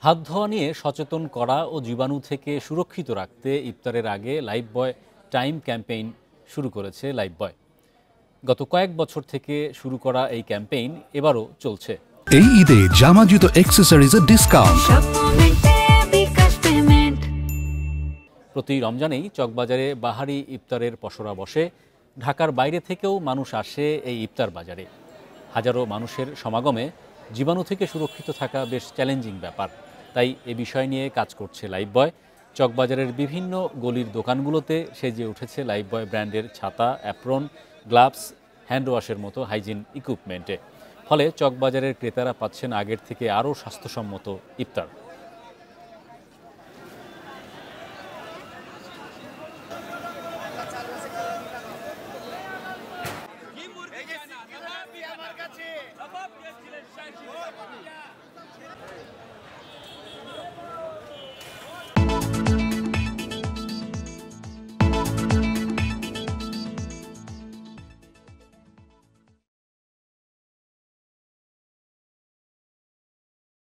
হাত ধোয়া নিয়ে সচেতন করা ও জীবাণু থেকে সুরক্ষিত রাখতে ইফতারের আগে লাইফবয় টাইম ক্যাম্পেইন শুরু করেছে লাইফবয়। গত কয়েক বছর থেকে শুরু করা এই ক্যাম্পেইন এবারও চলছে। এই ঈদে জামা জুতো অ্যাক্সেসরিজের ডিসকাউন্ট। প্রতি রমজানেই চকবাজারে বাহারি ইফতারের পসরা বসে। ঢাকার বাইরে থেকেও মানুষ আসে এই ইফতার বাজারে। হাজারো মানুষের সমাগমে জীবাণু থেকে সুরক্ষিত থাকা বেশ চ্যালেঞ্জিং ব্যাপার। তাই এ বিষয় নিয়ে কাজ করছে লাইফবয়। চকবাজারের বিভিন্ন গলির দোকানগুলোতে সেজে উঠেছে লাইফবয় ব্র্যান্ডের ছাতা, অ্যাপ্রন, গ্লাভস, হ্যান্ড ওয়াশের মতো হাইজিন ইকুইপমেন্টে। ফলে চকবাজারের ক্রেতারা পাচ্ছেন আগের থেকে আরও স্বাস্থ্যসম্মত ইফতার।